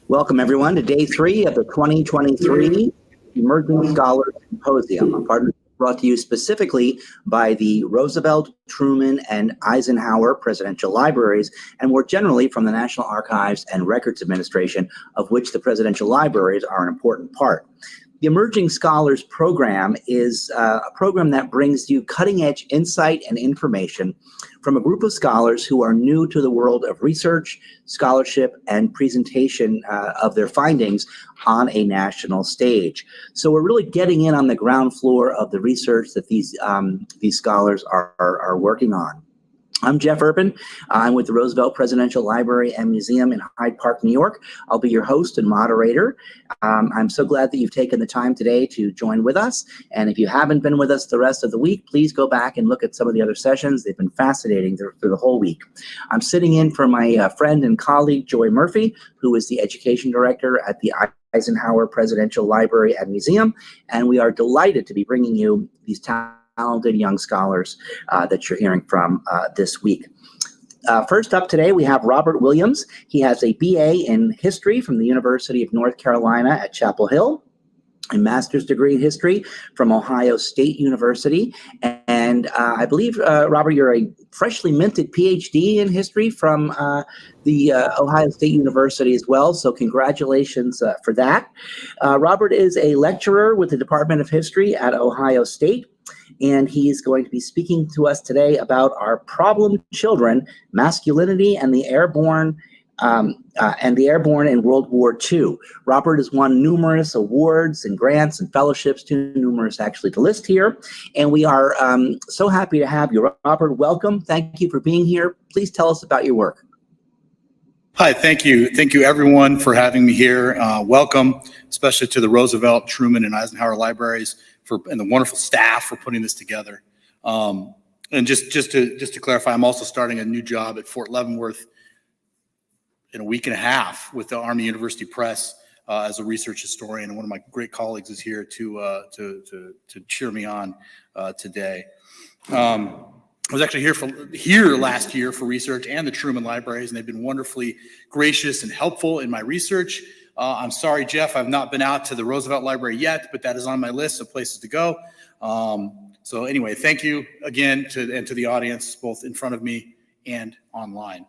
Welcome, everyone, to day 3 of the 2023 Emerging Scholars Symposium, a partnership brought to you specifically by the Roosevelt, Truman, and Eisenhower Presidential Libraries, and more generally from the National Archives and Records Administration, of which the Presidential Libraries are an important part. The Emerging Scholars Program is a program that brings you cutting-edge insight and information from a group of scholars who are new to the world of research, scholarship, and presentation of their findings on a national stage. So we're really getting in on the ground floor of the research that these scholars are working on. I'm Jeff Urban. I'm with the Roosevelt Presidential Library and Museum in Hyde Park, New York. I'll be your host and moderator. I'm so glad that you've taken the time today to join with us. And if you haven't been with us the rest of the week, please go back and look at some of the other sessions. They've been fascinating through the whole week. I'm sitting in for my friend and colleague, Joy Murphy, who is the Education Director at the Eisenhower Presidential Library and Museum. And we are delighted to be bringing you these talented young scholars that you're hearing from this week. First up today, we have Robert Williams. He has a BA in history from the University of North Carolina at Chapel Hill, a master's degree in history from Ohio State University. And I believe, Robert, you're a freshly minted Ph.D. in history from the Ohio State University as well. So congratulations for that. Robert is a lecturer with the Department of History at Ohio State. And he's going to be speaking to us today about our problem children, masculinity, and the airborne in World War II. Robert has won numerous awards and grants and fellowships, too numerous actually to list here. And we are so happy to have you. Robert, welcome. Thank you for being here. Please tell us about your work. Hi, thank you. Thank you, everyone, for having me here. Welcome, especially to the Roosevelt, Truman, and Eisenhower libraries and the wonderful staff for putting this together. And just to clarify, I'm also starting a new job at Fort Leavenworth in a week and a half with the Army University Press as a research historian. And one of my great colleagues is here to cheer me on today. I was actually here last year for research and the Truman libraries, and they've been wonderfully gracious and helpful in my research. I'm sorry, Jeff, I've not been out to the Roosevelt Library yet, but that is on my list of places to go. So anyway, thank you again to the audience, both in front of me and online.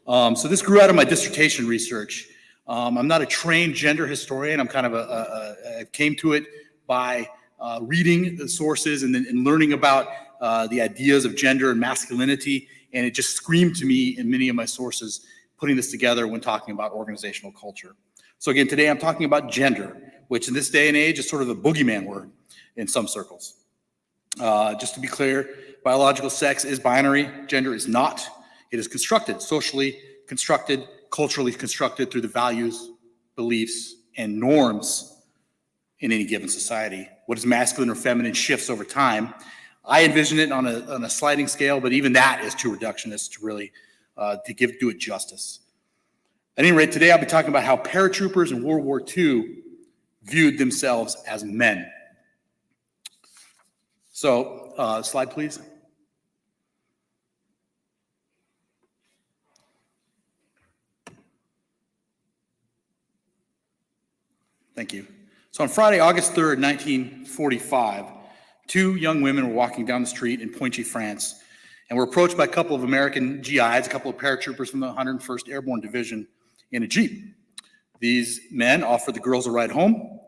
So this grew out of my dissertation research. I'm not a trained gender historian. I'm kind of I came to it by reading the sources and then learning about the ideas of gender and masculinity, and it just screamed to me in many of my sources, putting this together when talking about organizational culture. So again, today I'm talking about gender, which in this day and age is sort of the boogeyman word in some circles. Just to be clear, biological sex is binary, gender is not. It is constructed, socially constructed, culturally constructed through the values, beliefs, and norms in any given society. What is masculine or feminine shifts over time. I envision it on a sliding scale, but even that is too reductionist to really do it justice. At any rate, today I'll be talking about how paratroopers in World War II viewed themselves as men. So, slide please. Thank you. So on Friday, August 3rd, 1945, two young women were walking down the street in Poitiers, France, and were approached by a couple of American GIs, a couple of paratroopers from the 101st Airborne Division in a Jeep. These men offered the girls a ride home.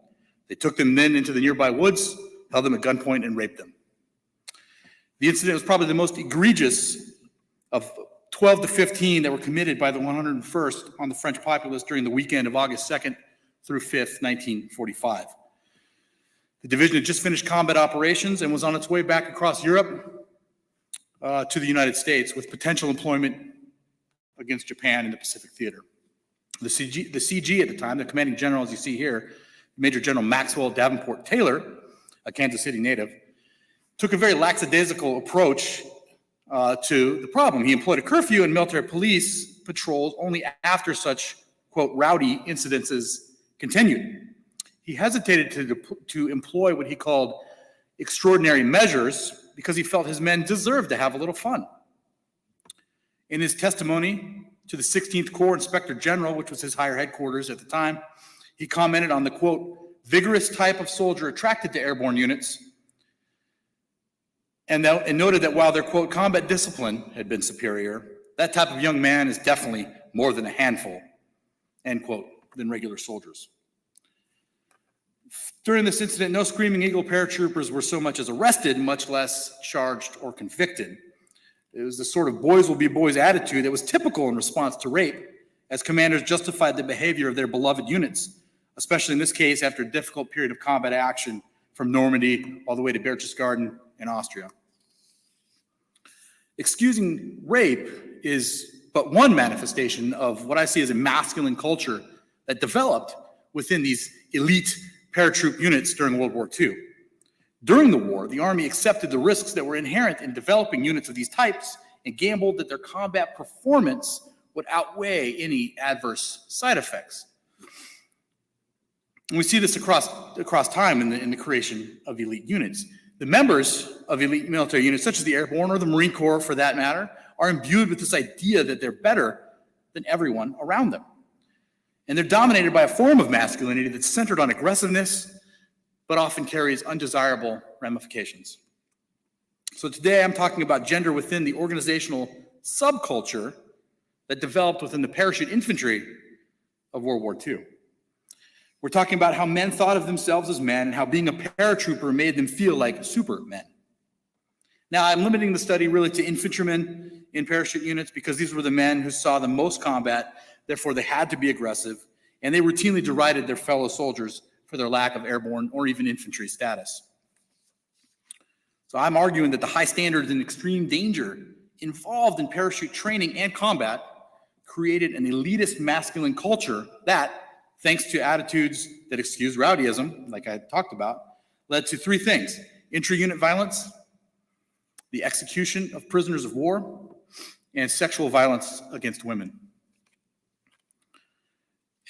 They took them then into the nearby woods, held them at gunpoint, and raped them. The incident was probably the most egregious of 12 to 15 that were committed by the 101st on the French populace during the weekend of August 2nd through 5th, 1945. The division had just finished combat operations and was on its way back across Europe to the United States with potential employment against Japan in the Pacific Theater. The CG at the time, the commanding general, as you see here, Major General Maxwell Davenport Taylor, a Kansas City native, took a very lackadaisical approach to the problem. He employed a curfew and military police patrols only after such, quote, rowdy incidences continued. He hesitated to employ what he called extraordinary measures because he felt his men deserved to have a little fun. In his testimony, to the 16th Corps Inspector General, which was his higher headquarters at the time, he commented on the, quote, vigorous type of soldier attracted to airborne units, and noted that while their, quote, combat discipline had been superior, that type of young man is definitely more than a handful, end quote, than regular soldiers. During this incident, no Screaming Eagle paratroopers were so much as arrested, much less charged or convicted. It was the sort of boys will be boys attitude that was typical in response to rape, as commanders justified the behavior of their beloved units, especially in this case after a difficult period of combat action from Normandy all the way to Berchtesgaden in Austria. Excusing rape is but one manifestation of what I see as a masculine culture that developed within these elite paratroop units during World War II. During the war, the Army accepted the risks that were inherent in developing units of these types and gambled that their combat performance would outweigh any adverse side effects. And we see this across time in the creation of elite units. The members of elite military units, such as the Airborne or the Marine Corps for that matter, are imbued with this idea that they're better than everyone around them. And they're dominated by a form of masculinity that's centered on aggressiveness, but often carries undesirable ramifications. So today I'm talking about gender within the organizational subculture that developed within the parachute infantry of World War II. We're talking about how men thought of themselves as men and how being a paratrooper made them feel like supermen. Now, I'm limiting the study really to infantrymen in parachute units because these were the men who saw the most combat, therefore they had to be aggressive, and they routinely derided their fellow soldiers for their lack of airborne or even infantry status. So I'm arguing that the high standards and extreme danger involved in parachute training and combat created an elitist masculine culture that, thanks to attitudes that excuse rowdyism, like I talked about, led to three things: intra-unit violence, the execution of prisoners of war, and sexual violence against women.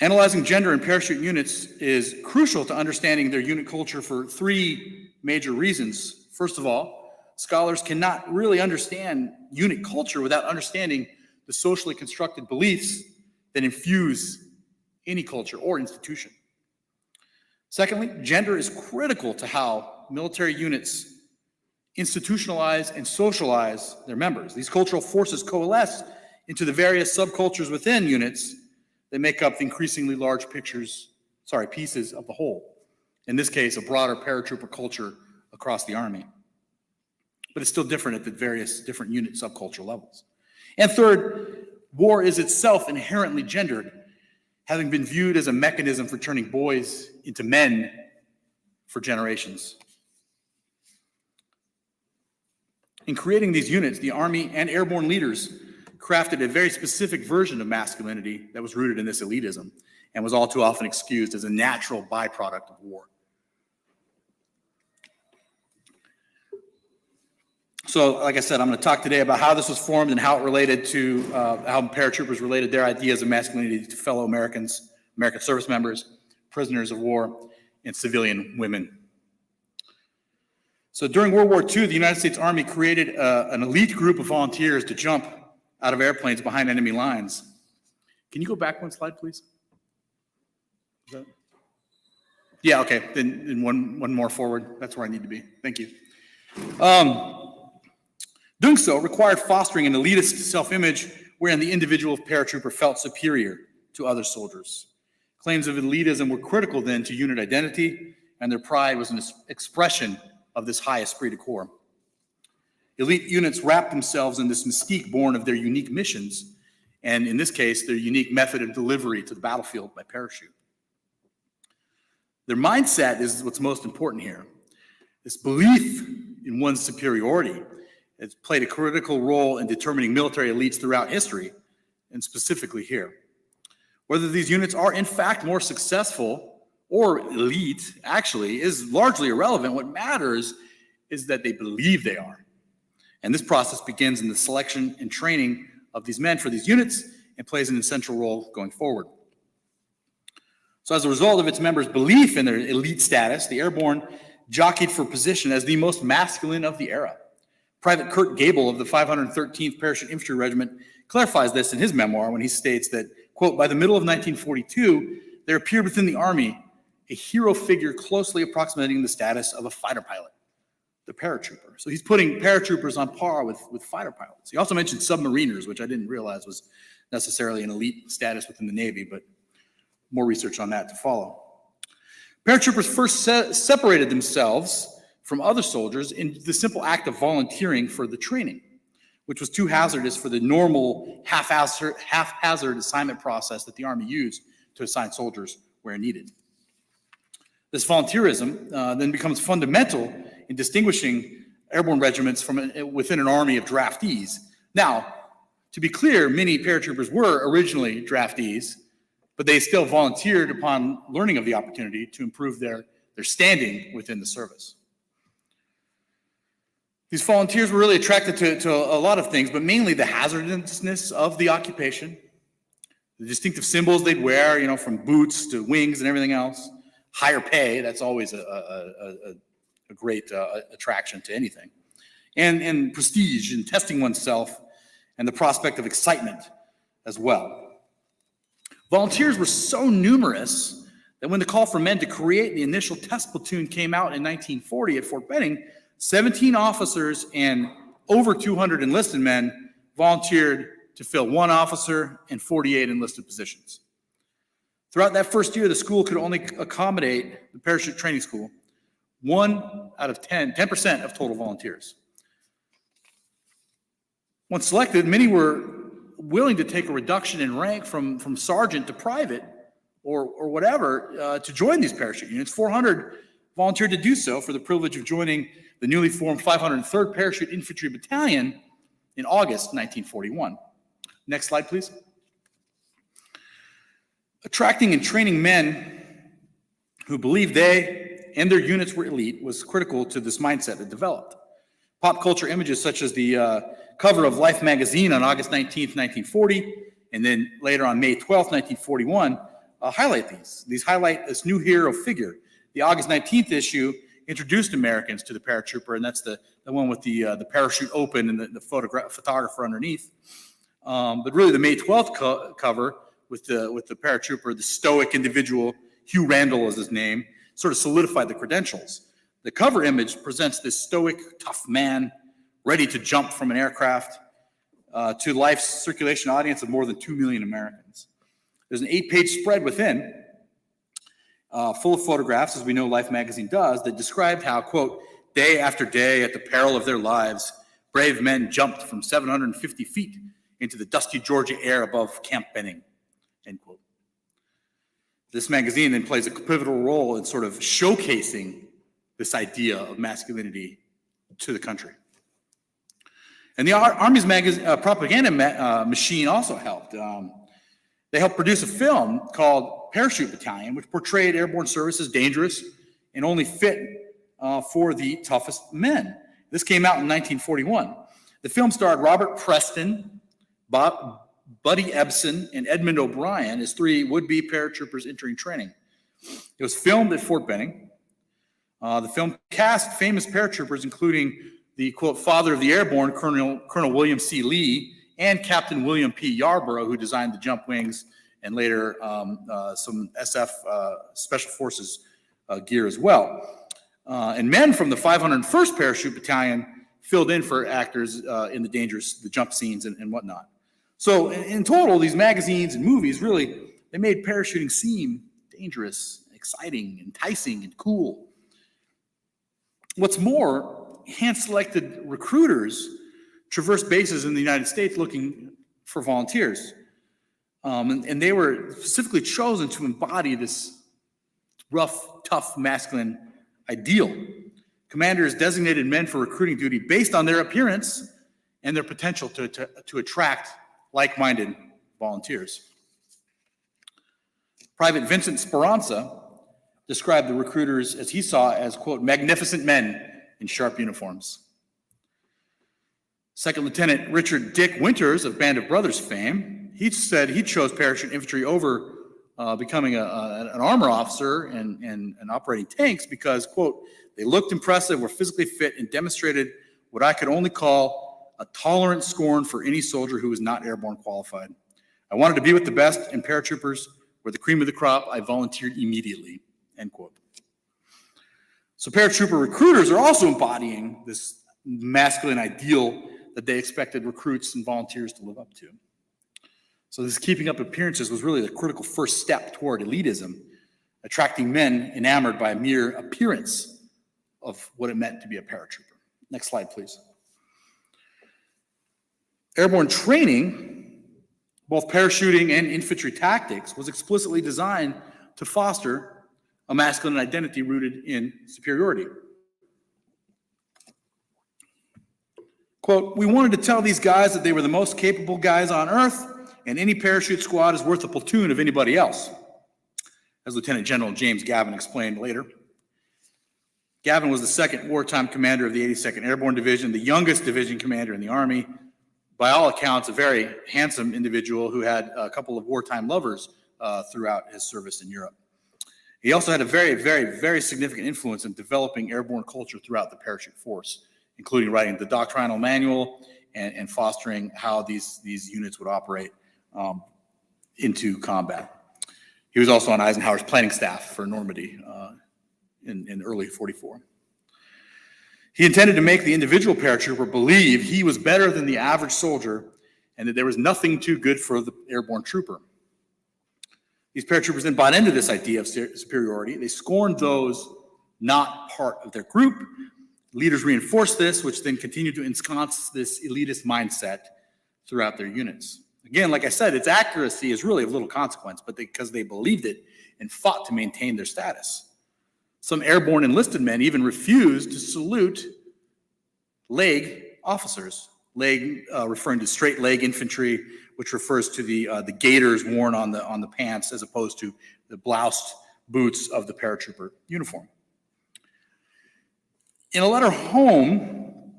Analyzing gender in parachute units is crucial to understanding their unit culture for three major reasons. First of all, scholars cannot really understand unit culture without understanding the socially constructed beliefs that infuse any culture or institution. Secondly, gender is critical to how military units institutionalize and socialize their members. These cultural forces coalesce into the various subcultures within units that make up the increasingly large pieces of the whole. In this case, a broader paratrooper culture across the Army. But it's still different at the various different unit subculture levels. And third, war is itself inherently gendered, having been viewed as a mechanism for turning boys into men for generations. In creating these units, the Army and airborne leaders crafted a very specific version of masculinity that was rooted in this elitism and was all too often excused as a natural byproduct of war. So, like I said, I'm going to talk today about how this was formed and how it related to how paratroopers related their ideas of masculinity to fellow Americans, American service members, prisoners of war, and civilian women. So during World War II, the United States Army created an elite group of volunteers to jump out of airplanes behind enemy lines. Can you go back one slide, please? Yeah, okay, then one more forward. That's where I need to be. Thank you. Doing so required fostering an elitist self-image wherein the individual paratrooper felt superior to other soldiers. Claims of elitism were critical then to unit identity, and their pride was an expression of this high esprit de corps. Elite units wrapped themselves in this mystique born of their unique missions, and in this case, their unique method of delivery to the battlefield by parachute. Their mindset is what's most important here. This belief in one's superiority has played a critical role in determining military elites throughout history, and specifically here. Whether these units are in fact more successful or elite actually is largely irrelevant. What matters is that they believe they are. And this process begins in the selection and training of these men for these units and plays an essential role going forward. So as a result of its members' belief in their elite status, the Airborne jockeyed for position as the most masculine of the era. Private Kurt Gable of the 513th Parachute Infantry Regiment clarifies this in his memoir when he states that, quote, by the middle of 1942, there appeared within the Army a hero figure closely approximating the status of a fighter pilot, the paratrooper. So he's putting paratroopers on par with fighter pilots. He also mentioned submariners, which I didn't realize was necessarily an elite status within the Navy, but more research on that to follow. Paratroopers first separated themselves from other soldiers in the simple act of volunteering for the training, which was too hazardous for the normal haphazard assignment process that the Army used to assign soldiers where needed. This volunteerism then becomes fundamental in distinguishing airborne regiments from within an army of draftees. Now, to be clear, many paratroopers were originally draftees, but they still volunteered upon learning of the opportunity to improve their standing within the service. These volunteers were really attracted to a lot of things, but mainly the hazardousness of the occupation, the distinctive symbols they'd wear, you know, from boots to wings and everything else, higher pay, that's always a great attraction to anything, and prestige and testing oneself, and the prospect of excitement as well. Volunteers were so numerous that when the call for men to create the initial test platoon came out in 1940 at Fort Benning, 17 officers and over 200 enlisted men volunteered to fill 1 officer and 48 enlisted positions. Throughout that first year, the school could only accommodate, the parachute training school, 1 out of 10% of total volunteers. Once selected, many were willing to take a reduction in rank from sergeant to private or whatever to join these parachute units. 400 volunteered to do so for the privilege of joining the newly formed 503rd Parachute Infantry Battalion in August 1941. Next slide, please. Attracting and training men who believed they and their units were elite was critical to this mindset that developed. Pop culture images such as the cover of Life magazine on August 19th, 1940, and then later on May 12th, 1941, highlight these. These highlight this new hero figure. The August 19th issue introduced Americans to the paratrooper, and that's the one with the parachute open and the photographer underneath. But really the May 12th cover with the paratrooper, the stoic individual, Hugh Randall is his name, sort of solidified the credentials. The cover image presents this stoic, tough man ready to jump from an aircraft to Life's circulation audience of more than 2 million Americans. There's an 8-page spread within, full of photographs, as we know Life magazine does, that described how, quote, day after day at the peril of their lives, brave men jumped from 750 feet into the dusty Georgia air above Camp Benning, end quote. This magazine then plays a pivotal role in sort of showcasing this idea of masculinity to the country. And the Army's propaganda machine also helped. They helped produce a film called Parachute Battalion, which portrayed airborne service as dangerous and only fit for the toughest men. This came out in 1941. The film starred Robert Preston, Buddy Ebsen, and Edmund O'Brien as 3 would-be paratroopers entering training. It was filmed at Fort Benning. The film cast famous paratroopers, including the, quote, father of the Airborne, Colonel William C. Lee, and Captain William P. Yarborough, who designed the jump wings and later some SF Special Forces gear as well. And men from the 501st Parachute Battalion filled in for actors in the jump scenes and whatnot. So in total, these magazines and movies really, they made parachuting seem dangerous, exciting, enticing, and cool. What's more, hand-selected recruiters traversed bases in the United States looking for volunteers. And they were specifically chosen to embody this rough, tough, masculine ideal. Commanders designated men for recruiting duty based on their appearance and their potential to attract like-minded volunteers. Private Vincent Speranza described the recruiters as he saw as, quote, magnificent men in sharp uniforms. Second Lieutenant Richard Dick Winters of Band of Brothers fame, he said he chose parachute infantry over becoming an armor officer and operating tanks because, quote, they looked impressive, were physically fit, and demonstrated what I could only call a tolerant scorn for any soldier who was not airborne qualified. I wanted to be with the best, and paratroopers were the cream of the crop. I volunteered immediately, end quote. So paratrooper recruiters are also embodying this masculine ideal that they expected recruits and volunteers to live up to. So this keeping up appearances was really the critical first step toward elitism, attracting men enamored by a mere appearance of what it meant to be a paratrooper. Next slide, please. Airborne training, both parachuting and infantry tactics, was explicitly designed to foster a masculine identity rooted in superiority. Quote, we wanted to tell these guys that they were the most capable guys on earth, and any parachute squad is worth a platoon of anybody else, as Lieutenant General James Gavin explained later. Gavin was the second wartime commander of the 82nd Airborne Division, the youngest division commander in the Army. By all accounts, a very handsome individual who had a couple of wartime lovers throughout his service in Europe. He also had a very, very, very significant influence in developing airborne culture throughout the parachute force, including writing the doctrinal manual and fostering how these units would operate into combat. He was also on Eisenhower's planning staff for Normandy in early 44. He intended to make the individual paratrooper believe he was better than the average soldier and that there was nothing too good for the airborne trooper. These paratroopers then bought into this idea of superiority. They scorned those not part of their group. Leaders reinforced this, which then continued to ensconce this elitist mindset throughout their units. Again, like I said, its accuracy is really of little consequence, but because they believed it and fought to maintain their status. Some airborne enlisted men even refused to salute leg officers, leg referring to straight leg infantry, which refers to the gaiters worn on the pants as opposed to the bloused boots of the paratrooper uniform. In a letter home,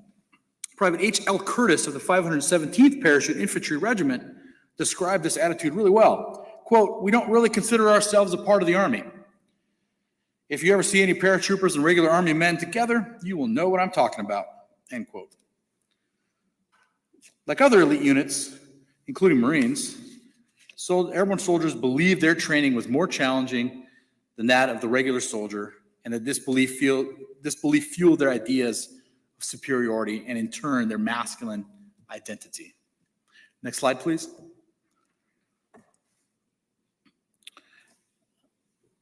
Private H.L. Curtis of the 517th Parachute Infantry Regiment described this attitude really well. Quote, we don't really consider ourselves a part of the Army. If you ever see any paratroopers and regular Army men together, you will know what I'm talking about, end quote. Like other elite units, including Marines, airborne soldiers believed their training was more challenging than that of the regular soldier, and that this belief fueled their ideas of superiority and in turn their masculine identity. Next slide, please.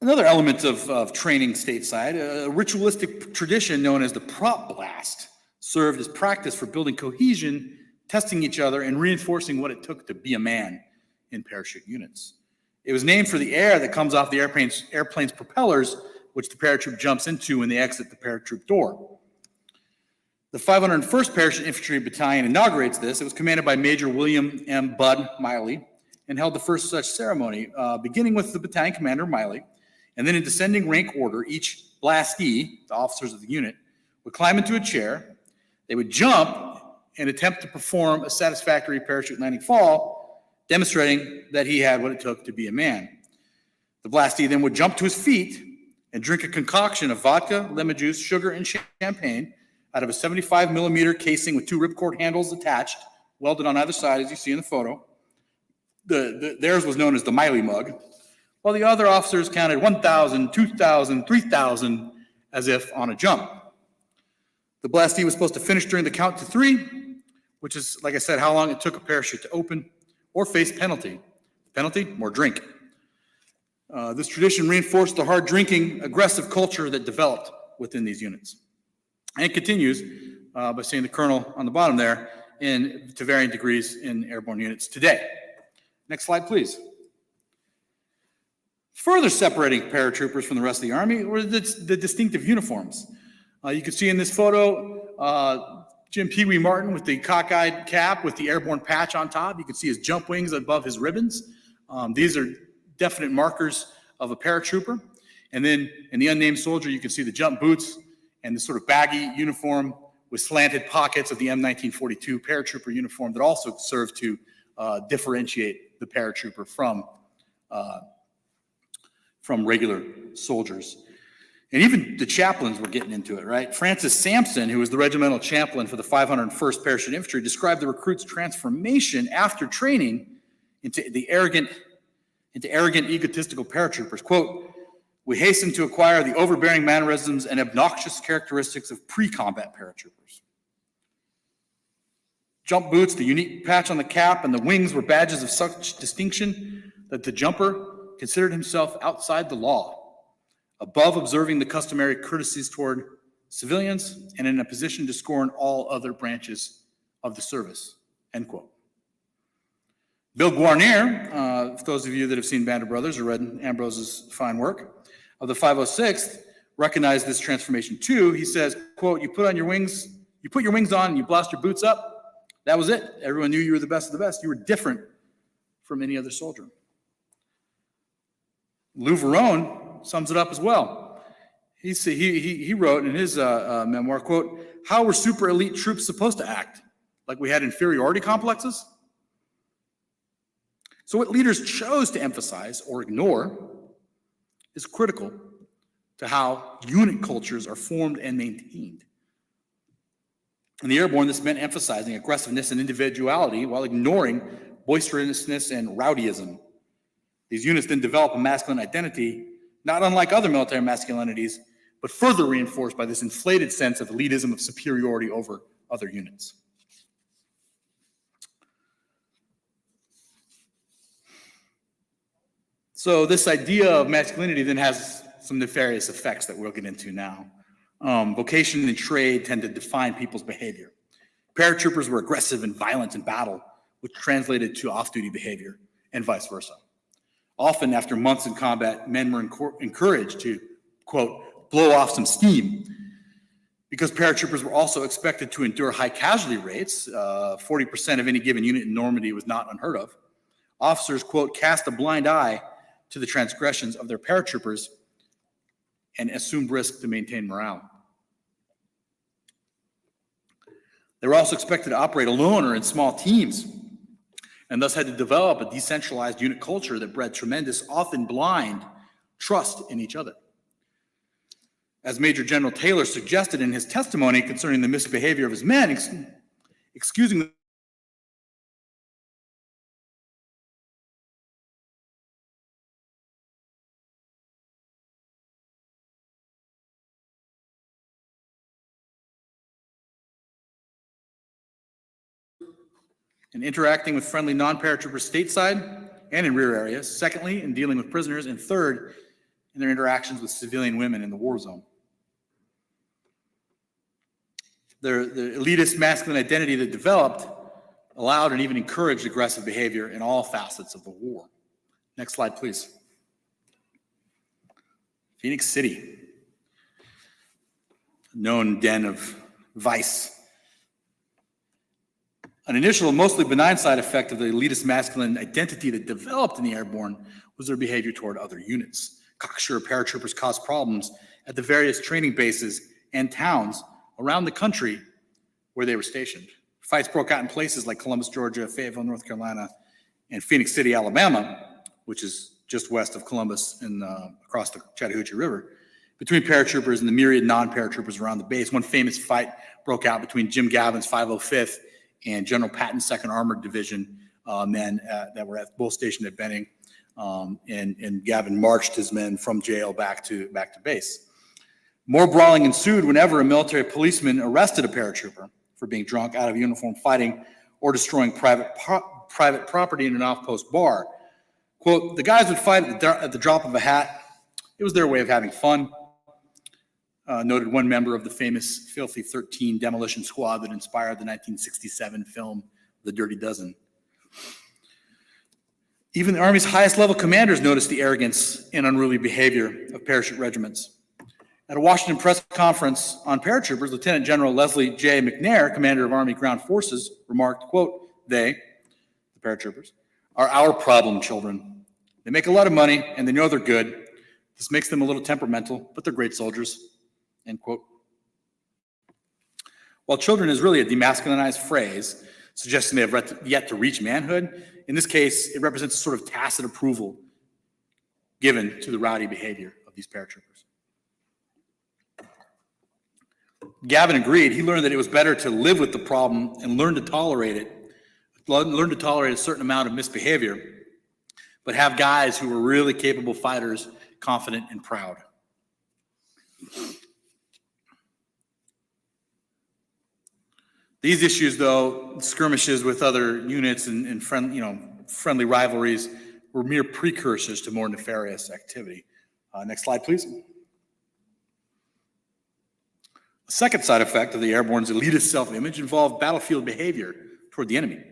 Another element of training stateside, a ritualistic tradition known as the prop blast, served as practice for building cohesion, testing each other, and reinforcing what it took to be a man in parachute units. It was named for the air that comes off the airplane's propellers, which the paratroop jumps into when they exit the paratroop door. The 501st Parachute Infantry Battalion inaugurates this. It was commanded by Major William M. Bud Miley and held the first such ceremony, beginning with the battalion commander, Miley, and then in descending rank order, each blastee, the officers of the unit, would climb into a chair. They would jump and attempt to perform a satisfactory parachute landing fall, demonstrating that he had what it took to be a man. The blastee then would jump to his feet and drink a concoction of vodka, lemon juice, sugar, and champagne out of a 75 millimeter casing with two ripcord handles attached, welded on either side, as you see in the photo. Theirs was known as the Miley mug, while the other officers counted 1,000, 2,000, 3,000 as if on a jump. The blastee was supposed to finish during the count to 3, which is, like I said, how long it took a parachute to open, or face penalty. Penalty, more drink. This tradition reinforced the hard drinking, aggressive culture that developed within these units. And it continues by seeing the colonel on the bottom there to varying degrees in airborne units today. Next slide, please. Further separating paratroopers from the rest of the Army were the distinctive uniforms. You can see in this photo, Jim Pee Wee Martin with the cockeyed cap with the airborne patch on top. You can see his jump wings above his ribbons. These are definite markers of a paratrooper. And then in the unnamed soldier, you can see the jump boots and the sort of baggy uniform with slanted pockets of the M1942 paratrooper uniform that also serve to differentiate the paratrooper from regular soldiers. And even the chaplains were getting into it, right? Francis Sampson, who was the regimental chaplain for the 501st Parachute Infantry, described the recruits' transformation after training into arrogant, egotistical paratroopers. Quote, "We hasten to acquire the overbearing mannerisms and obnoxious characteristics of pre-combat paratroopers. Jump boots, the unique patch on the cap, and the wings were badges of such distinction that the jumper considered himself outside the law, above observing the customary courtesies toward civilians, and in a position to scorn all other branches of the service," end quote. Bill Guarnier, for those of you that have seen Band of Brothers or read Ambrose's fine work, of the 506th, recognized this transformation too. He says, quote, you put your wings on and you blast your boots up. That was it. Everyone knew you were the best of the best. You were different from any other soldier. Lou Verone sums it up as well. He wrote in his memoir, quote, "How were super elite troops supposed to act? Like we had inferiority complexes?" So what leaders chose to emphasize or ignore is critical to how unit cultures are formed and maintained. In the Airborne, this meant emphasizing aggressiveness and individuality while ignoring boisterousness and rowdyism. These units then develop a masculine identity, not unlike other military masculinities, but further reinforced by this inflated sense of elitism, of superiority over other units. So this idea of masculinity then has some nefarious effects that we'll get into now. Vocation and trade tend to define people's behavior. Paratroopers were aggressive and violent in battle, which translated to off-duty behavior, and vice versa. Often after months in combat, men were encouraged to, quote, blow off some steam. Because paratroopers were also expected to endure high casualty rates, 40% of any given unit in Normandy was not unheard of. Officers, quote, cast a blind eye to the transgressions of their paratroopers and assumed risk to maintain morale. They were also expected to operate alone or in small teams, and thus had to develop a decentralized unit culture that bred tremendous, often blind, trust in each other. As Major General Taylor suggested in his testimony concerning the misbehavior of his men, excusing them and interacting with friendly non-paratroopers stateside and in rear areas. Secondly, in dealing with prisoners. And third, in their interactions with civilian women in the war zone. The elitist masculine identity that developed allowed and even encouraged aggressive behavior in all facets of the war. Next slide, please. Phoenix City, a known den of vice. An initial, mostly benign side effect of the elitist masculine identity that developed in the Airborne was their behavior toward other units. Cocksure paratroopers caused problems at the various training bases and towns around the country where they were stationed. Fights broke out in places like Columbus, Georgia, Fayetteville, North Carolina, and Phoenix City, Alabama, which is just west of Columbus and across the Chattahoochee River, between paratroopers and the myriad non-paratroopers around the base. One famous fight broke out between Jim Gavin's 505th and General Patton's 2nd Armored Division men that were both stationed at Benning, and Gavin marched his men from jail back to base. More brawling ensued whenever a military policeman arrested a paratrooper for being drunk, out of uniform, fighting, or destroying private property in an off-post bar. Quote, the guys would fight at the drop of a hat. It was their way of having fun, noted one member of the famous Filthy 13 demolition squad that inspired the 1967 film The Dirty Dozen. Even the Army's highest level commanders noticed the arrogance and unruly behavior of parachute regiments. At a Washington press conference on paratroopers, Lieutenant General Leslie J. McNair, commander of Army Ground Forces, remarked, quote, they, the paratroopers, are our problem children. They make a lot of money and they know they're good. This makes them a little temperamental, but they're great soldiers, end quote. While children is really a demasculinized phrase, suggesting they have yet to reach manhood, in this case, it represents a sort of tacit approval given to the rowdy behavior of these paratroopers. Gavin agreed. He learned that it was better to live with the problem and learn to tolerate it, learn to tolerate a certain amount of misbehavior, but have guys who were really capable fighters, confident and proud. These issues, though, skirmishes with other units and friendly rivalries, were mere precursors to more nefarious activity. Next slide, please. The second side effect of the Airborne's elitist self-image involved battlefield behavior toward the enemy.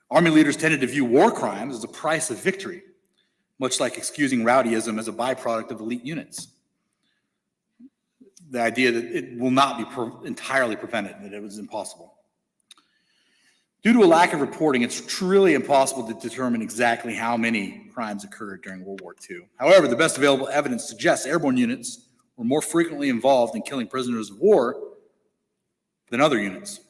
Army leaders tended to view war crimes as a price of victory, much like excusing rowdyism as a byproduct of elite units. The idea that it will not be entirely prevented, that it was impossible. Due to a lack of reporting, it's truly impossible to determine exactly how many crimes occurred during World War II. However, the best available evidence suggests airborne units were more frequently involved in killing prisoners of war than other units.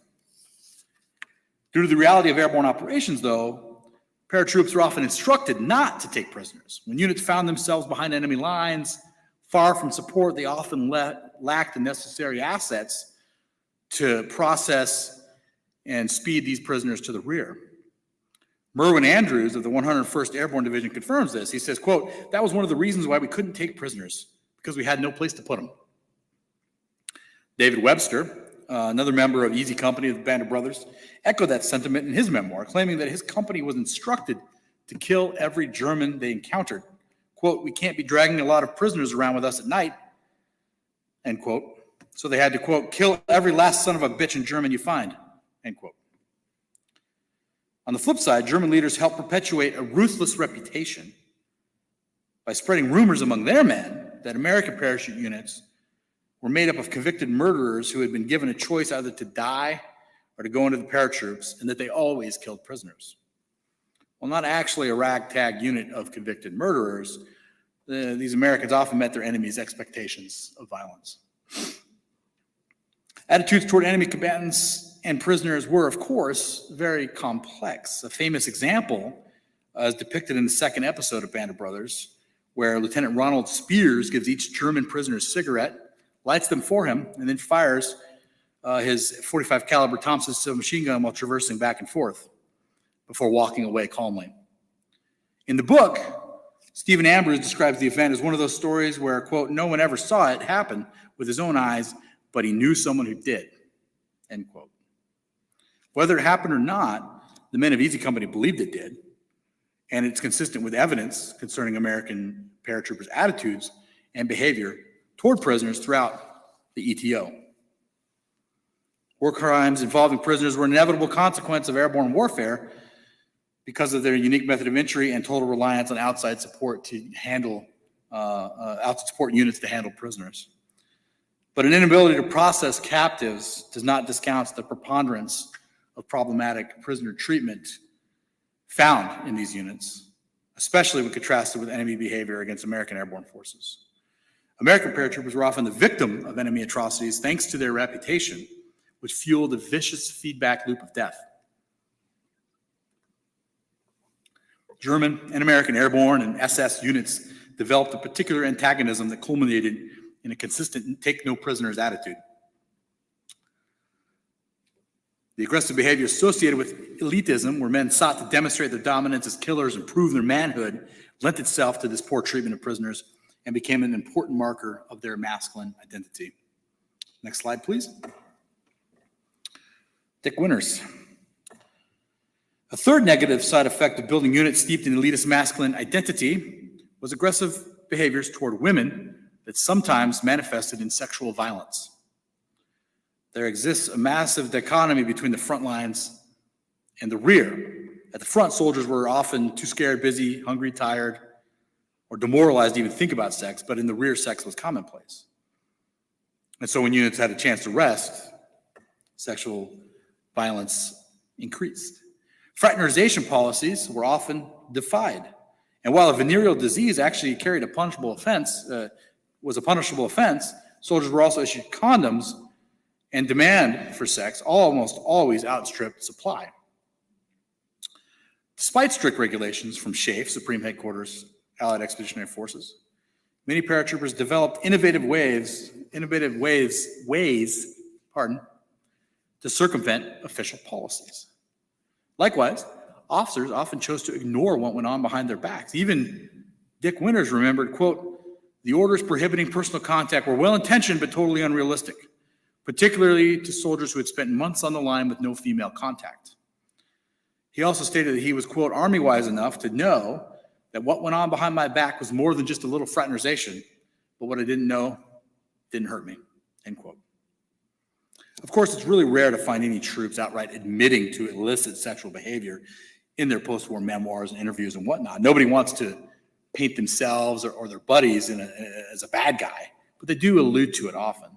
Due to the reality of airborne operations, though, paratroops were often instructed not to take prisoners. When units found themselves behind enemy lines, far from support, they often lacked the necessary assets to process and speed these prisoners to the rear. Merwin Andrews of the 101st Airborne Division confirms this. He says, quote, "That was one of the reasons why we couldn't take prisoners, because we had no place to put them." David Webster, another member of Easy Company of the Band of Brothers, echoed that sentiment in his memoir, claiming that his company was instructed to kill every German they encountered. Quote, "We can't be dragging a lot of prisoners around with us at night," end quote. So they had to, quote, "kill every last son of a bitch in German you find," end quote. On the flip side, German leaders helped perpetuate a ruthless reputation by spreading rumors among their men that American parachute units were made up of convicted murderers who had been given a choice either to die or to go into the paratroops, and that they always killed prisoners. While not actually a ragtag unit of convicted murderers, these Americans often met their enemies' expectations of violence. Attitudes toward enemy combatants and prisoners were, of course, very complex. A famous example is depicted in the second episode of Band of Brothers, where Lieutenant Ronald Spears gives each German prisoner a cigarette, lights them for him, and then fires his .45 caliber Thompson submachine gun while traversing back and forth before walking away calmly. In the book, Stephen Ambrose describes the event as one of those stories where, quote, "no one ever saw it happen with his own eyes, but he knew someone who did," end quote. Whether it happened or not, the men of Easy Company believed it did, and it's consistent with evidence concerning American paratroopers' attitudes and behavior toward prisoners throughout the ETO. War crimes involving prisoners were an inevitable consequence of airborne warfare because of their unique method of entry and total reliance on outside support to handle outside support units to handle prisoners. But an inability to process captives does not discount the preponderance of problematic prisoner treatment found in these units, especially when contrasted with enemy behavior against American airborne forces. American paratroopers were often the victim of enemy atrocities thanks to their reputation, which fueled a vicious feedback loop of death. German and American airborne and SS units developed a particular antagonism that culminated in a consistent take-no-prisoners attitude. The aggressive behavior associated with elitism, where men sought to demonstrate their dominance as killers and prove their manhood, lent itself to this poor treatment of prisoners and became an important marker of their masculine identity. Next slide, please. Dick Winters. A third negative side effect of building units steeped in elitist masculine identity was aggressive behaviors toward women that sometimes manifested in sexual violence. There exists a massive dichotomy between the front lines and the rear. At the front, soldiers were often too scared, busy, hungry, tired, or demoralized to even think about sex, but in the rear, sex was commonplace. And so when units had a chance to rest, sexual violence increased. Fraternization policies were often defied. And while a venereal disease actually carried a punishable offense, was a punishable offense, soldiers were also issued condoms, and demand for sex almost always outstripped supply. Despite strict regulations from SHAEF, Supreme Headquarters, Allied Expeditionary Forces, many paratroopers developed innovative ways to circumvent official policies. Likewise, officers often chose to ignore what went on behind their backs. Even Dick Winters remembered, quote, "The orders prohibiting personal contact were well-intentioned but totally unrealistic, particularly to soldiers who had spent months on the line with no female contact." He also stated that he was, quote, "army-wise enough to know that what went on behind my back was more than just a little fraternization, but what I didn't know didn't hurt me," end quote. Of course, it's really rare to find any troops outright admitting to illicit sexual behavior in their post-war memoirs and interviews and whatnot. Nobody wants to paint themselves or their buddies as a bad guy, but they do allude to it often.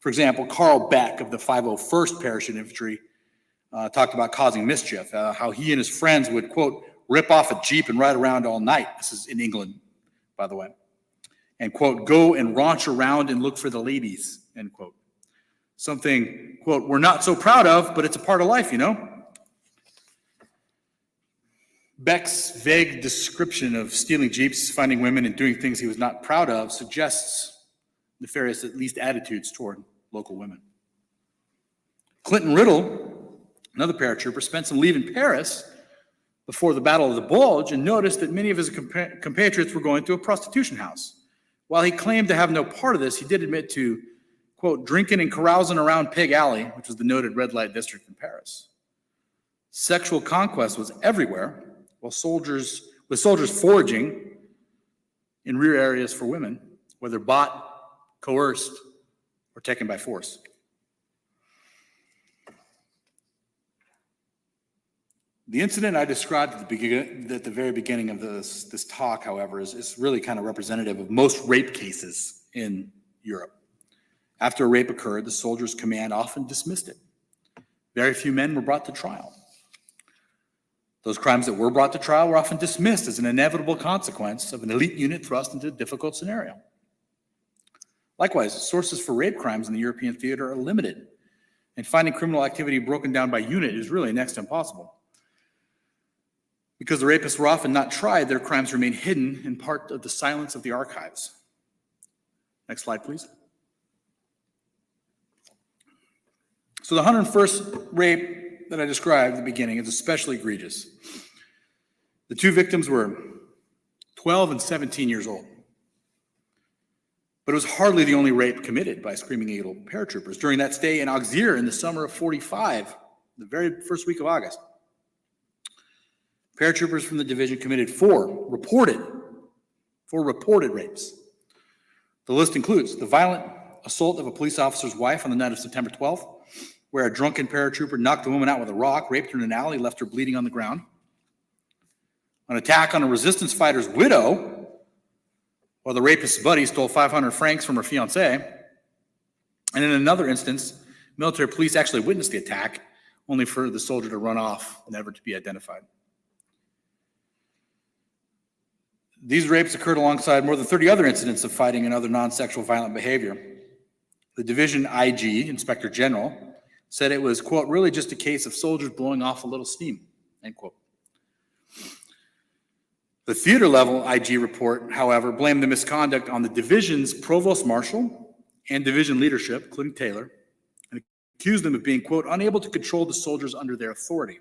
For example, Carl Beck of the 501st Parachute Infantry talked about causing mischief, how he and his friends would, quote, "rip off a Jeep and ride around all night." This is in England, by the way. And, quote, "go and raunch around and look for the ladies," end quote. Something, quote, "we're not so proud of, but it's a part of life, you know." Beck's vague description of stealing Jeeps, finding women, and doing things he was not proud of suggests nefarious, at least, attitudes toward local women. Clinton Riddle, another paratrooper, spent some leave in Paris before the Battle of the Bulge and noticed that many of his compatriots were going to a prostitution house. While he claimed to have no part of this, he did admit to, quote, "drinking and carousing around Pig Alley," which was the noted red light district in Paris. Sexual conquest was everywhere, with soldiers foraging in rear areas for women, whether bought, coerced, or taken by force. The incident I described at the very beginning of this talk, however, is really kind of representative of most rape cases in Europe. After a rape occurred, the soldiers' command often dismissed it. Very few men were brought to trial. Those crimes that were brought to trial were often dismissed as an inevitable consequence of an elite unit thrust into a difficult scenario. Likewise, sources for rape crimes in the European theater are limited, and finding criminal activity broken down by unit is really next to impossible. Because the rapists were often not tried, their crimes remain hidden in part of the silence of the archives. Next slide, please. So the 101st rape that I described at the beginning is especially egregious. The two victims were 12 and 17 years old. But it was hardly the only rape committed by Screaming Eagle paratroopers. During that stay in Auxerre in the summer of '45, the very first week of August, paratroopers from the division committed four reported rapes. The list includes the violent assault of a police officer's wife on the night of September 12th, where a drunken paratrooper knocked the woman out with a rock, raped her in an alley, left her bleeding on the ground. An attack on a resistance fighter's widow, while the rapist's buddy stole 500 francs from her fiancé. And in another instance, military police actually witnessed the attack, only for the soldier to run off, never to be identified. These rapes occurred alongside more than 30 other incidents of fighting and other non-sexual violent behavior. The division IG, Inspector General, said it was, quote, "really just a case of soldiers blowing off a little steam," end quote. The theater level IG report, however, blamed the misconduct on the division's provost marshal and division leadership, including Taylor, and accused them of being, quote, "unable to control the soldiers under their authority,"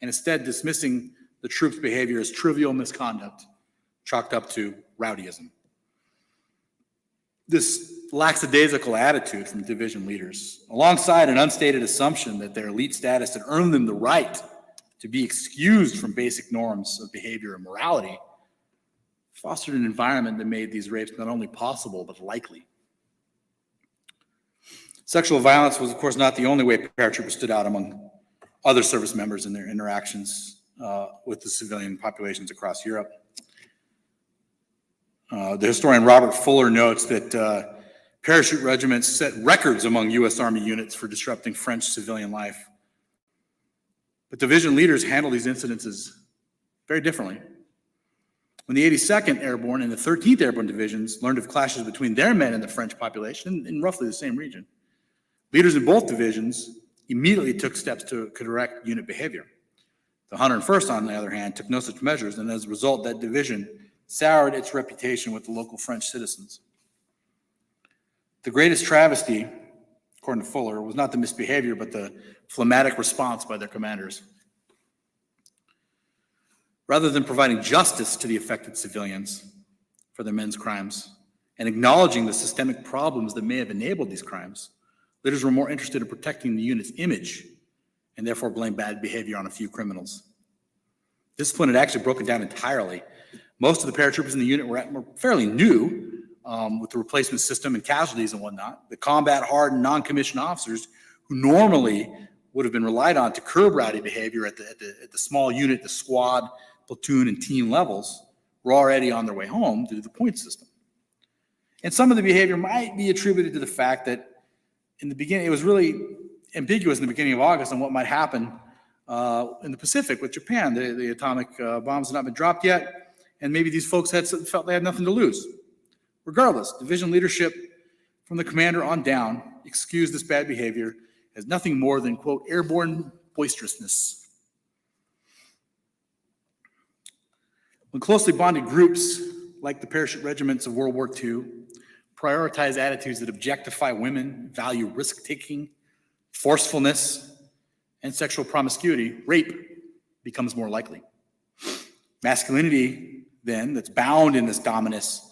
and instead dismissing the troops' behavior as trivial misconduct, chalked up to rowdyism. This lackadaisical attitude from division leaders, alongside an unstated assumption that their elite status had earned them the right to be excused from basic norms of behavior and morality, fostered an environment that made these rapes not only possible, but likely. Sexual violence was, of course, not the only way paratroopers stood out among other service members in their interactions with the civilian populations across Europe. The historian Robert Fuller notes that parachute regiments set records among U.S. Army units for disrupting French civilian life. But division leaders handle these incidences very differently. When the 82nd Airborne and the 13th Airborne divisions learned of clashes between their men and the French population in roughly the same region, leaders in both divisions immediately took steps to correct unit behavior. The 101st, on the other hand, took no such measures, and as a result, that division soured its reputation with the local French citizens. The greatest travesty according to Fuller, was not the misbehavior, but the phlegmatic response by their commanders. Rather than providing justice to the affected civilians for their men's crimes and acknowledging the systemic problems that may have enabled these crimes, leaders were more interested in protecting the unit's image and therefore blamed bad behavior on a few criminals. Discipline had actually broken down entirely. Most of the paratroopers in the unit were fairly new with the replacement system and casualties and whatnot. The combat-hardened, non-commissioned officers who normally would have been relied on to curb rowdy behavior at the small unit, the squad, platoon, and team levels were already on their way home due to the point system. And some of the behavior might be attributed to the fact that in the beginning, it was really ambiguous in the beginning of August on what might happen in the Pacific with Japan. The atomic bombs had not been dropped yet, and maybe these folks felt they had nothing to lose. Regardless, division leadership from the commander on down excused this bad behavior as nothing more than, quote, airborne boisterousness. When closely bonded groups, like the parachute regiments of World War II, prioritize attitudes that objectify women, value risk-taking, forcefulness, and sexual promiscuity, rape becomes more likely. Masculinity, then, that's bound in this dominance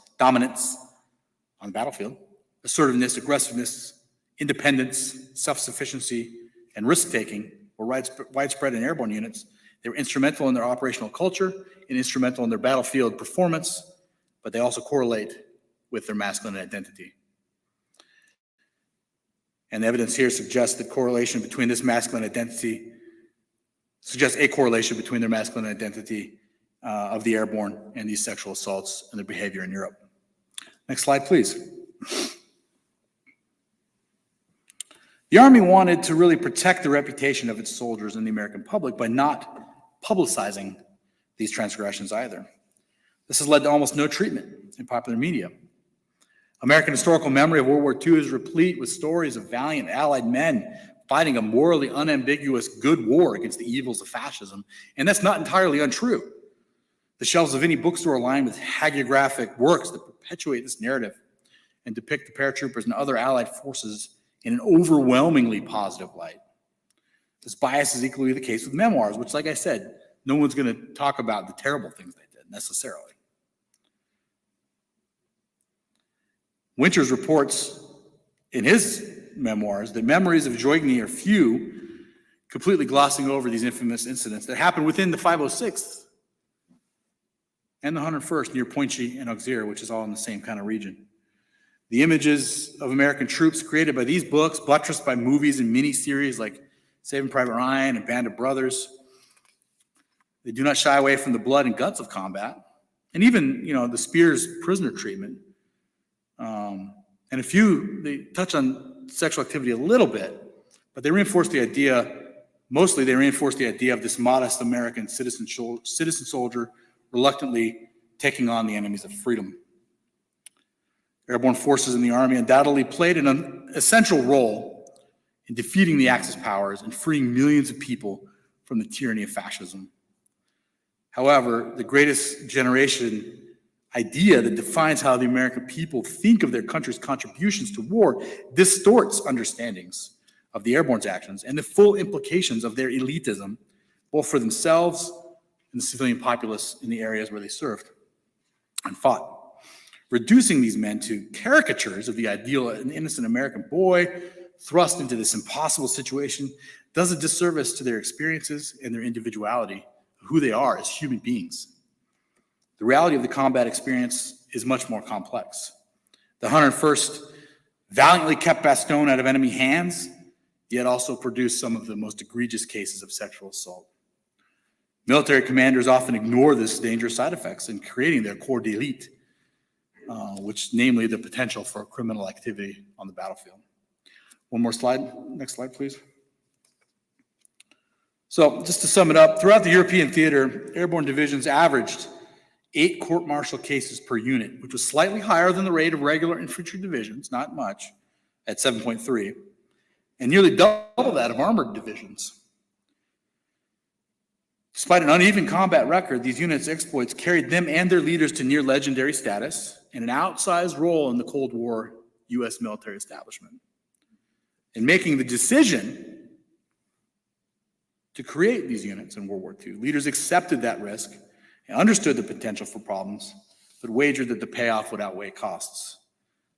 on the battlefield, assertiveness, aggressiveness, independence, self-sufficiency, and risk-taking were widespread in airborne units. They were instrumental in their operational culture and instrumental in their battlefield performance, but they also correlate with their masculine identity. And the evidence here suggests that correlation between this masculine identity suggests a correlation between their masculine identity of the airborne and these sexual assaults and their behavior in Europe. Next slide, please. The Army wanted to really protect the reputation of its soldiers and the American public by not publicizing these transgressions either. This has led to almost no treatment in popular media. American historical memory of World War II is replete with stories of valiant Allied men fighting a morally unambiguous good war against the evils of fascism, and that's not entirely untrue. The shelves of any bookstore are lined with hagiographic works that perpetuate this narrative and depict the paratroopers and other Allied forces in an overwhelmingly positive light. This bias is equally the case with memoirs, which, like I said, no one's going to talk about the terrible things they did necessarily. Winters reports in his memoirs that memories of Joigny are few, completely glossing over these infamous incidents that happened within the 506th and the 101st near Pointchy and Auxerre, which is all in the same kind of region. The images of American troops created by these books, buttressed by movies and miniseries like Saving Private Ryan and Band of Brothers, they do not shy away from the blood and guts of combat, and even, the Spears prisoner treatment. And a few, they touch on sexual activity a little bit, but they reinforce the idea, mostly they reinforce the idea of this modest American citizen soldier reluctantly taking on the enemies of freedom. Airborne forces in the Army undoubtedly played an essential role in defeating the Axis powers and freeing millions of people from the tyranny of fascism. However, the greatest generation idea that defines how the American people think of their country's contributions to war distorts understandings of the airborne's actions and the full implications of their elitism, both for themselves and the civilian populace in the areas where they served and fought. Reducing these men to caricatures of the ideal innocent American boy thrust into this impossible situation does a disservice to their experiences and their individuality, who they are as human beings. The reality of the combat experience is much more complex. The 101st valiantly kept Bastogne out of enemy hands, yet also produced some of the most egregious cases of sexual assault. Military commanders often ignore this dangerous side effects in creating their corps d'élite, which namely the potential for criminal activity on the battlefield. One more slide. Next slide, please. So just to sum it up, throughout the European theater, airborne divisions averaged 8 court-martial cases per unit, which was slightly higher than the rate of regular infantry divisions, not much, at 7.3, and nearly double that of armored divisions. Despite an uneven combat record, these units' exploits carried them and their leaders to near legendary status and an outsized role in the Cold War U.S. military establishment. In making the decision to create these units in World War II, leaders accepted that risk and understood the potential for problems, but wagered that the payoff would outweigh costs.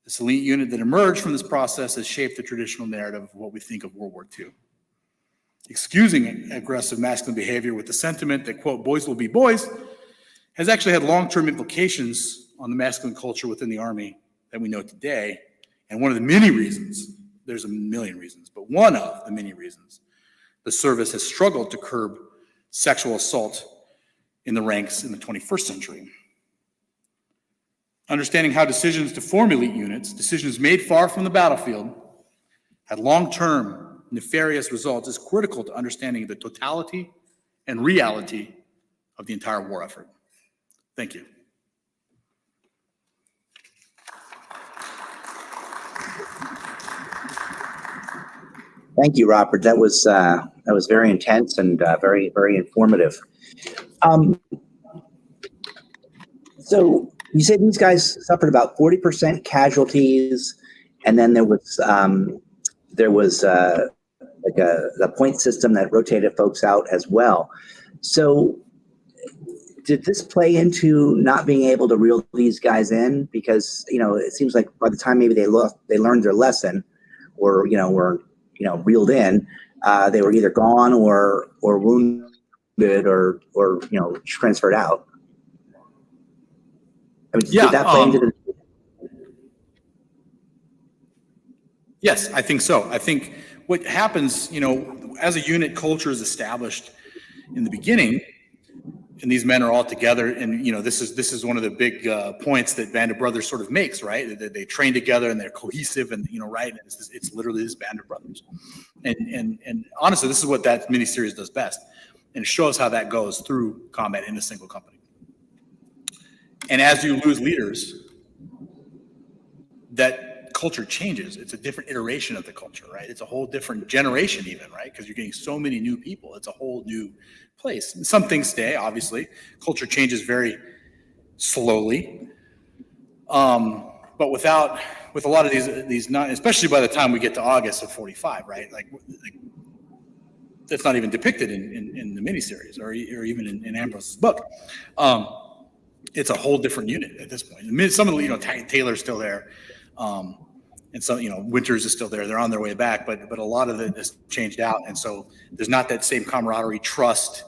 This elite unit that emerged from this process has shaped the traditional narrative of what we think of World War II. Excusing aggressive masculine behavior with the sentiment that, quote, boys will be boys, has actually had long-term implications on the masculine culture within the Army that we know today. And one of the many reasons, there's a million reasons, but one of the many reasons the service has struggled to curb sexual assault in the ranks in the 21st century. Understanding how decisions to form elite units, decisions made far from the battlefield, had long-term nefarious results is critical to understanding the totality and reality of the entire war effort. Thank you. Thank you, Robert. That was very intense and very, very informative. So you said these guys suffered about 40% casualties, and then there was like a point system that rotated folks out as well. So did this play into not being able to reel these guys in? Because, you know, it seems like by the time maybe they learned their lesson, or, you know, were, you know, reeled in, they were either gone or wounded or, you know, transferred out. I mean, did that play into the... Yes, I think so. I think what happens, you know, as a unit, culture is established in the beginning, and these men are all together. And, you know, this is one of the big points that Band of Brothers sort of makes, right? They train together and they're cohesive, and, you know, right? It's literally this Band of Brothers. And honestly, this is what that miniseries does best. And it shows how that goes through combat in a single company. And as you lose leaders, that culture changes. It's a different iteration of the culture, right? It's a whole different generation even, right? Because you're getting so many new people. It's a whole new place. And some things stay, obviously. Culture changes very slowly. But with a lot of these not, especially by the time we get to August of 45, right? Like that's not even depicted in the miniseries or even in Ambrose's book. It's a whole different unit at this point. Some of the, you know, Taylor's still there. And so, you know, Winters is still there. They're on their way back, but a lot of it has changed out. And so there's not that same camaraderie, trust,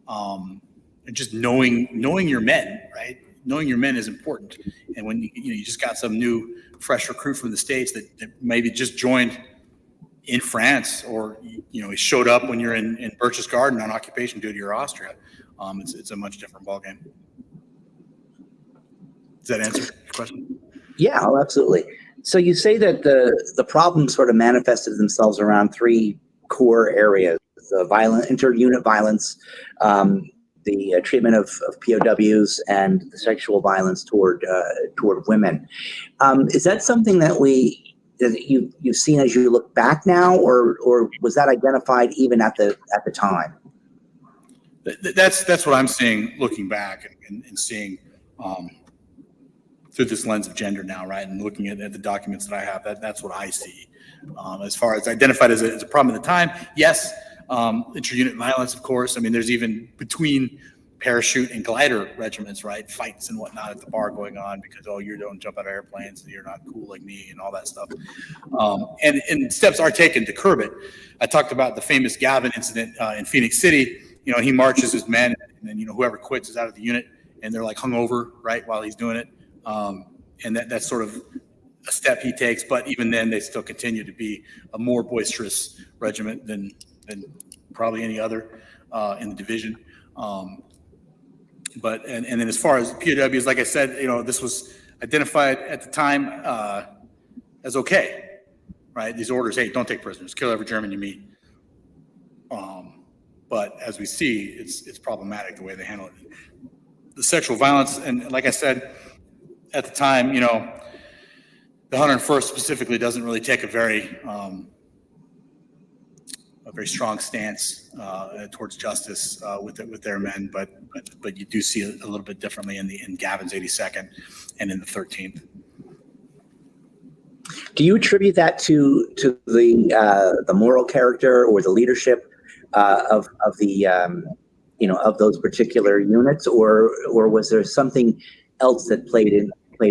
and just knowing your men, right? Knowing your men is important. And when you just got some new fresh recruit from the States that maybe just joined in France, or, you know, he showed up when you're in Birch's Garden on occupation duty or Austria, it's a much different ballgame. Does that answer your question? Yeah, oh, absolutely. So you say that the problems sort of manifested themselves around three core areas: the violent inter-unit violence, the treatment of POWs, and the sexual violence toward women. Is that something that you've seen as you look back now, or was that identified even at the time? That's what I'm seeing looking back and seeing. Through this lens of gender now, right? And looking at the documents that I have, that's what I see. As far as identified as a problem at the time, yes, inter-unit violence, of course. I mean, there's even between parachute and glider regiments, right? Fights and whatnot at the bar going on because, oh, you don't jump out of airplanes, you're not cool like me, and all that stuff. And steps are taken to curb it. I talked about the famous Gavin incident in Phoenix City. You know, he marches his men, and then, you know, whoever quits is out of the unit, and they're like hungover, right, while he's doing it. And that's sort of a step he takes, but even then they still continue to be a more boisterous regiment than probably any other in the division. But then as far as POWs, like I said, you know, this was identified at the time as okay, right? These orders, hey, don't take prisoners, kill every German you meet. But as we see, it's problematic the way they handle it. The sexual violence, and like I said, at the time, you know, the 101st specifically doesn't really take a very strong stance towards justice with their men, but you do see it a little bit differently in Gavin's 82nd and in the 13th. Do you attribute that to the moral character or the leadership of the of those particular units, or was there something else that played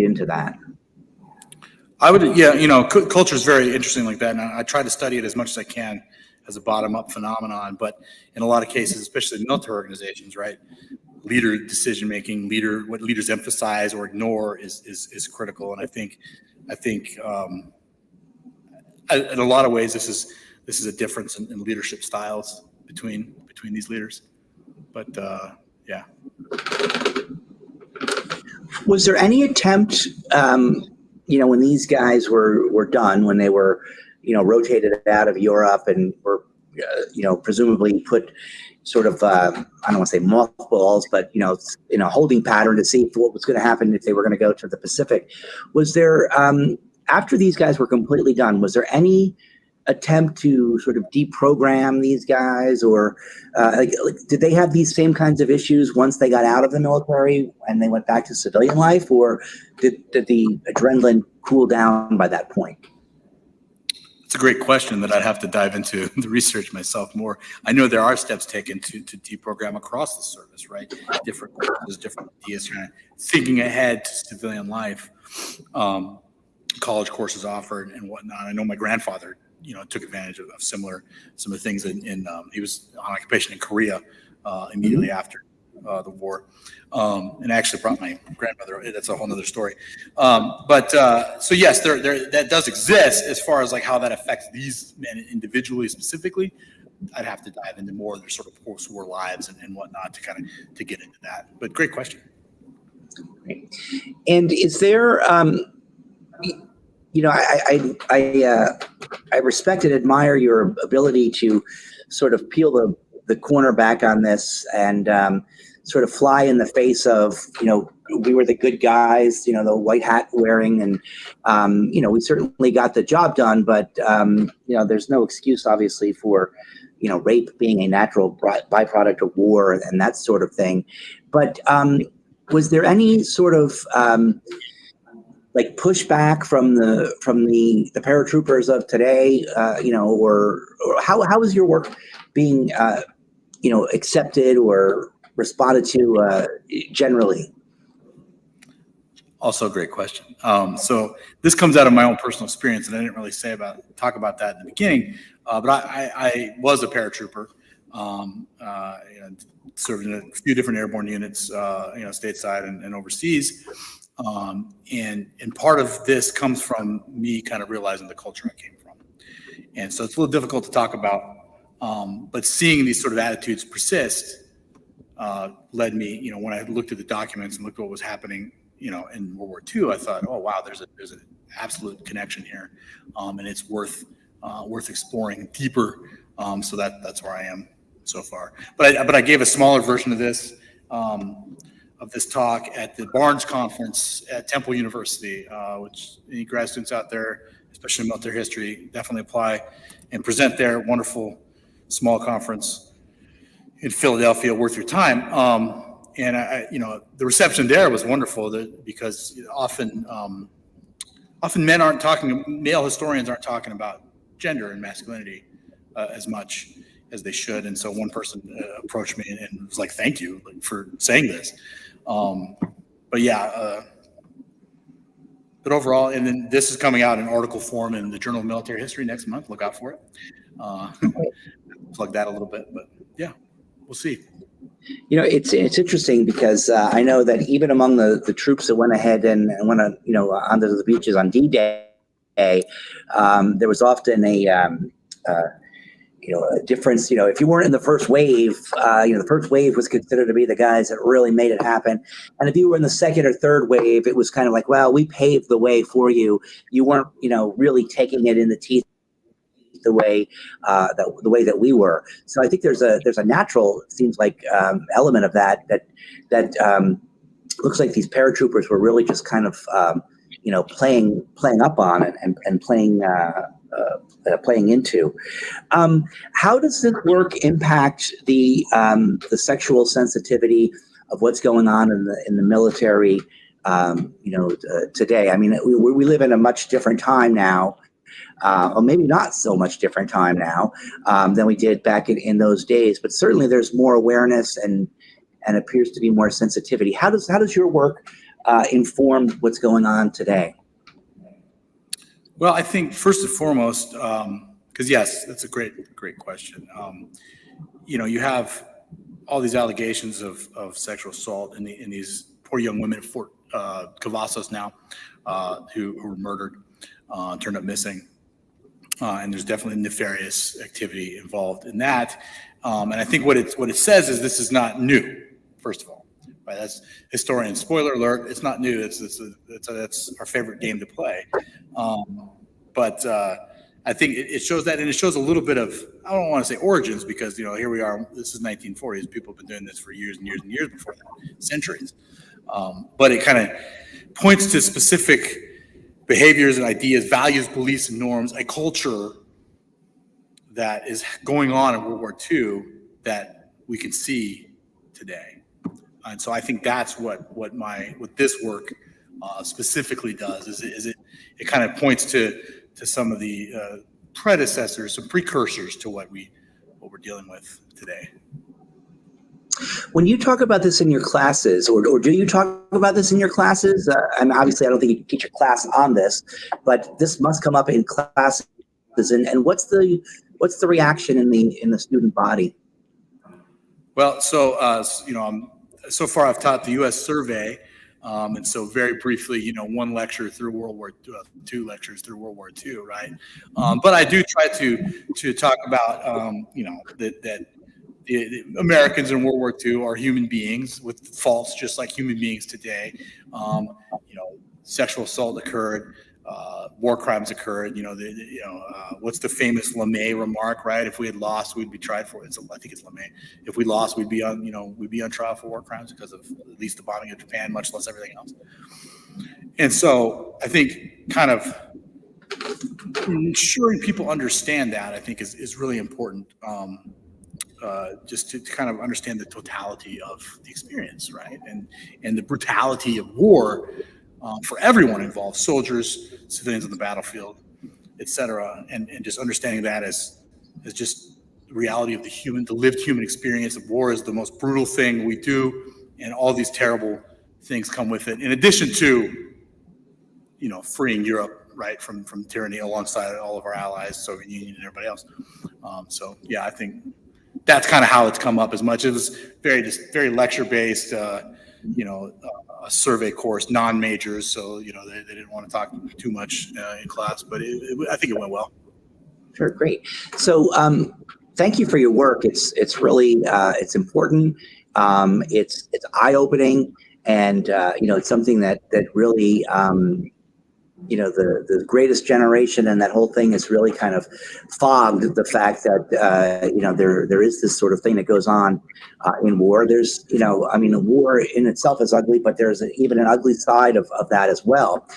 into that? I would, culture is very interesting like that, and I try to study it as much as I can as a bottom-up phenomenon. But in a lot of cases, especially in military organizations, right, leader decision-making, what leaders emphasize or ignore is critical. And I think in a lot of ways, this is a difference in leadership styles between these leaders. But yeah. Was there any attempt, when these guys were done, when they were, rotated out of Europe and were, presumably put sort of, I don't want to say mothballs, but, in a holding pattern to see what was going to happen if they were going to go to the Pacific. Was there, after these guys were completely done, was there any attempt to sort of deprogram these guys, or did they have these same kinds of issues once they got out of the military and they went back to civilian life, or did the adrenaline cool down by that point? It's a great question that I'd have to dive into the research myself more. I know there are steps taken to deprogram across the service, right? Different courses, different ideas, kind of thinking ahead to civilian life. College courses offered and whatnot. I know my grandfather, took advantage of some of the things he was on occupation in Korea immediately after the war, and actually brought my grandmother. That's a whole nother story. So yes, there that does exist. As far as like how that affects these men individually, specifically, I'd have to dive into more of their sort of post-war lives and whatnot to get into that. But great question. And is there, I respect and admire your ability to sort of peel the corner back on this and sort of fly in the face of, we were the good guys, the white hat wearing, and, we certainly got the job done, but, there's no excuse, obviously, for, rape being a natural byproduct of war and that sort of thing. But was there any sort of like pushback from the paratroopers of today, or how is your work being, accepted or responded to generally? Also a great question. So this comes out of my own personal experience, and I didn't really talk about that in the beginning, but I was a paratrooper, and served in a few different airborne units, stateside and overseas. And part of this comes from me kind of realizing the culture I came from. And so it's a little difficult to talk about, but seeing these sort of attitudes persist led me, when I looked at the documents and looked at what was happening, in World War II, I thought, oh, wow, there's an absolute connection here. And it's worth exploring deeper. So that's where I am so far. But I gave a smaller version of this talk at the Barnes Conference at Temple University, which any grad students out there, especially in military history, definitely apply and present there. Wonderful small conference in Philadelphia, worth your time. And the reception there was wonderful because often male historians aren't talking about gender and masculinity as much as they should. And so one person approached me and was like, "Thank you for saying this." But overall, and then this is coming out in article form in the Journal of Military History next month. Look out for it. Plug that a little bit, but yeah, we'll see. It's interesting because I know that even among the troops that went ahead and went onto the beaches on D-Day, there was often a difference. If you weren't in the first wave, the first wave was considered to be the guys that really made it happen. And if you were in the second or third wave, it was kind of like, well, we paved the way for you. You weren't, really taking it in the teeth the way that we were. So I think there's a natural, it seems like, element of that looks like these paratroopers were really just kind of playing up on it and playing into. How does this work impact the sexual sensitivity of what's going on in the military today? I mean, we live in a much different time now. or maybe not so much different time now than we did back in those days. But certainly there's more awareness and appears to be more sensitivity. How does your work inform what's going on today? Well, I think first and foremost, because yes, that's a great question. You have all these allegations of sexual assault in these poor young women at Fort Cavazos now, who were murdered, turned up missing, and there's definitely nefarious activity involved in that. And I think what it says is this is not new. First of all, right? That's historian. Spoiler alert: it's not new. That's our favorite game to play. But I think it shows that, and it shows a little bit of, I don't want to say origins, because here we are. This is 1940s. People have been doing this for years and years and years before that, centuries. But it kind of points to specific behaviors and ideas, values, beliefs, and norms, a culture that is going on in World War II that we can see today. And so I think that's what this work specifically does. Is it kind of points to some of the predecessors, some precursors to what we're dealing with today. When you talk about this in your classes, or do you talk about this in your classes? And obviously, I don't think you teach a class on this, but this must come up in classes. And what's the reaction in the student body? Well, so far I've taught the U.S. survey, and so very briefly, one lecture through World War II, 2 lectures through World War II, right? But I do try to talk about, that the Americans in World War II are human beings with faults, just like human beings today. Sexual assault occurred. War crimes occurred. What's the famous LeMay remark, right? If we had lost, we'd be tried for it. I think it's LeMay. If we lost, we'd be on trial for war crimes because of at least the bombing of Japan, much less everything else. And so I think kind of ensuring people understand that, I think is really important. Just to kind of understand the totality of the experience, right? And the brutality of war for everyone involved, soldiers, civilians on the battlefield, et cetera, and just understanding that as just the reality of the lived human experience of war is the most brutal thing we do, and all these terrible things come with it, in addition to, freeing Europe, right, from tyranny alongside all of our allies, Soviet Union and everybody else. So yeah, I think that's kind of how it's come up as much. It was very lecture based, a survey course, non-majors. So, they didn't want to talk too much in class, but I think it went well. Sure. Great. So, thank you for your work. It's really, it's important. It's eye-opening, and, it's something that really, the greatest generation and that whole thing has really kind of fogged the fact that, there is this sort of thing that goes on in war. There's, a war in itself is ugly, but there's even an ugly side of that as well.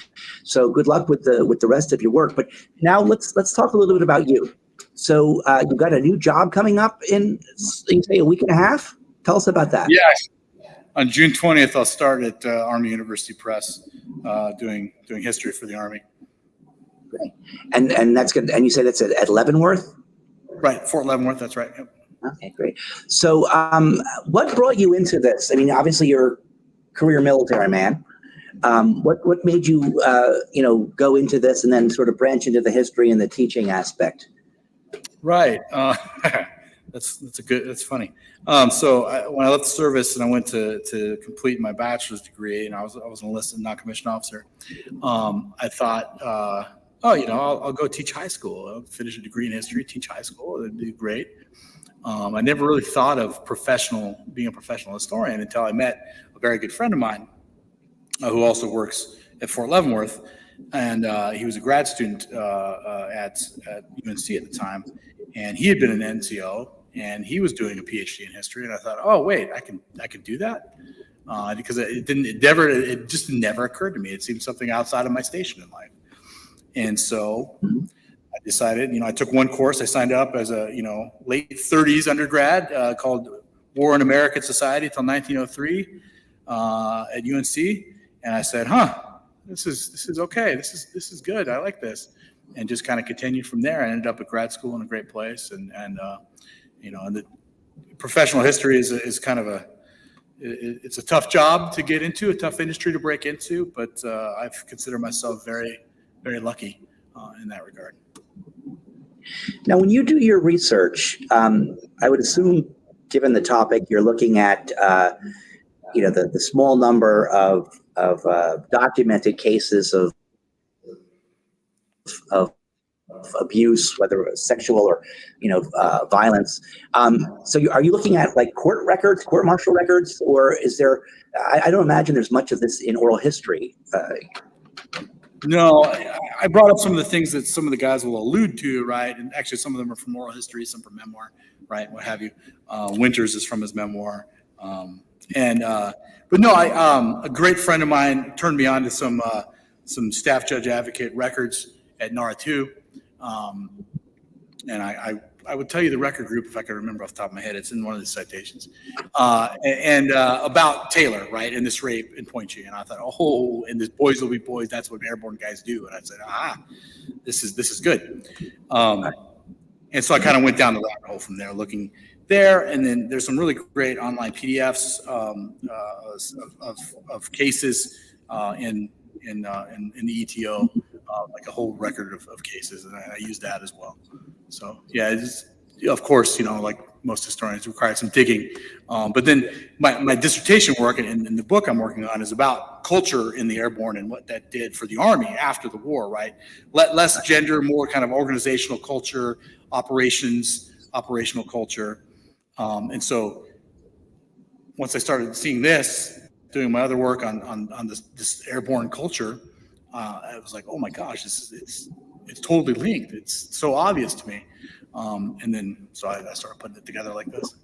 So good luck with the rest of your work. But now let's talk a little bit about you. So you've got a new job coming up in, you say, a week and a half? Tell us about that. Yes. On June 20th, I'll start at Army University Press, doing history for the Army. Great. And that's good. And you say that's at Leavenworth? Right, Fort Leavenworth. That's right. Yep. Okay, great. So, what brought you into this? I mean, obviously, you're a career military man. What made you, go into this and then sort of branch into the history and the teaching aspect? Right. That's funny. So when I left the service and I went to complete my bachelor's degree, and I was an enlisted non-commissioned officer, I thought, I'll go teach high school. I'll finish a degree in history, teach high school. It'd be great. I never really thought of being a professional historian until I met a very good friend of mine who also works at Fort Leavenworth, and he was a grad student at UNC at the time, and he had been an NCO, and he was doing a Ph.D. in history, and I thought, oh wait, I can do that, because it just never occurred to me. It seemed something outside of my station in life, and so I decided, I took one course. I signed up as a late 30s undergrad called War in American Society till 1903 at UNC, and I said, this is okay. This is good. I like this. just kind of continued from there. I ended up at grad school in a great place, and the professional history is kind of it's a tough job to get into, a tough industry to break into, but I've considered myself very, very lucky in that regard. Now, when you do your research, I would assume, given the topic, you're looking at the small number of documented cases of abuse, whether it was sexual or violence. So are you looking at like court records, court martial records, or is there? I don't imagine there's much of this in oral history. No, I brought up some of the things that some of the guys will allude to, right? And actually, some of them are from oral history, some from memoir, right? What have you? Winters is from his memoir. But no, a great friend of mine turned me on to some staff judge advocate records at NARA 2. And I would tell you the record group if I could remember off the top of my head. It's in one of the citations. About Taylor, right, and this rape in Point G. And I thought, oh, and this boys will be boys. That's what airborne guys do. And I said, this is good. And so I kind of went down the rabbit hole from there, looking there. And then there's some really great online PDFs of cases in the ETO, like a whole record of cases, and I use that as well. So yeah, of course, like most historians, require some digging. But then my dissertation work and the book I'm working on is about culture in the airborne and what that did for the Army after the war, right? Less gender, more kind of organizational culture, operational culture. And so once I started seeing this, doing my other work on this airborne culture, I was like, oh my gosh, it's totally linked. It's so obvious to me. And then so I started putting it together like this.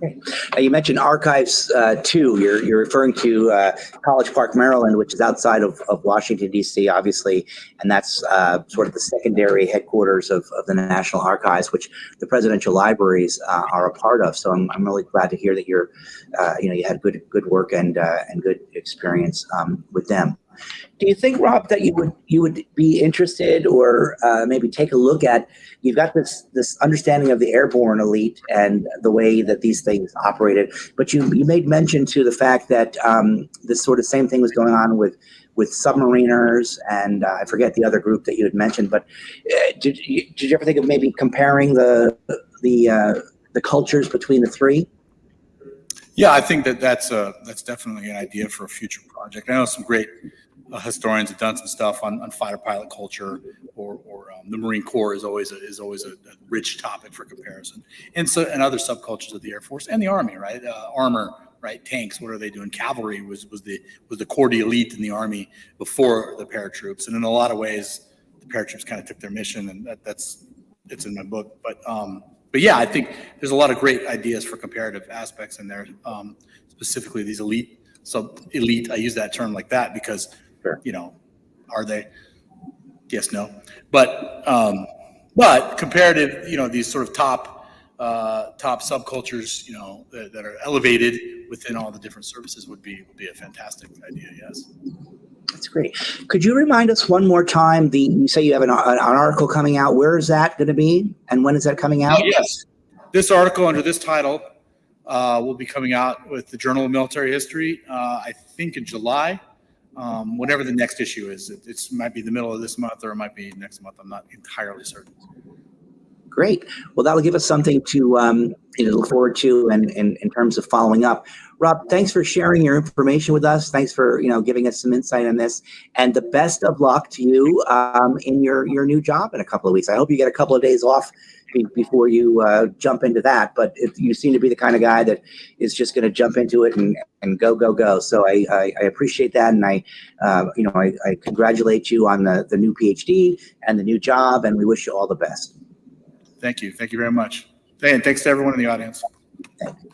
Okay. You mentioned archives too. You're referring to College Park, Maryland, which is outside of Washington, D.C., obviously, and that's sort of the secondary headquarters of the National Archives, which the presidential libraries are a part of. So I'm really glad to hear that you had good work and good experience with them. Do you think, Rob, that you would be interested or maybe take a look at, you've got this understanding of the airborne elite and the way that these things operated, but you made mention to the fact that this sort of same thing was going on with submariners, and I forget the other group that you had mentioned, but did you ever think of maybe comparing the cultures between the three? Yeah, I think that's definitely an idea for a future project. I know some great historians have done some stuff on fighter pilot culture, or the Marine Corps is always a rich topic for comparison, and other subcultures of the Air Force and the Army, right? Armor, right? Tanks, what are they doing? Cavalry was the corps d'elite in the Army before the paratroops, and in a lot of ways, the paratroops kind of took their mission, and it's in my book, But yeah, I think there's a lot of great ideas for comparative aspects in there, specifically these elite, sub-elite. I use that term like that because, are they? Yes, no. But comparative, these sort of top subcultures, that are elevated within all the different services would be a fantastic idea. Yes. That's great. Could you remind us one more time, you say you have an article coming out. Where is that going to be? And when is that coming out? Oh, yes. This article under this title will be coming out with the Journal of Military History, I think in July, whatever the next issue is. It might be the middle of this month or it might be next month. I'm not entirely certain. Great. Well, that'll give us something to look forward to and in terms of following up. Rob, thanks for sharing your information with us. Thanks for giving us some insight on this, and the best of luck to you in your new job in a couple of weeks. I hope you get a couple of days off before you jump into that. But you seem to be the kind of guy that is just going to jump into it and go. So I appreciate that, and I congratulate you on the new PhD and the new job, and we wish you all the best. Thank you. Thank you very much. And thanks to everyone in the audience. Thank you.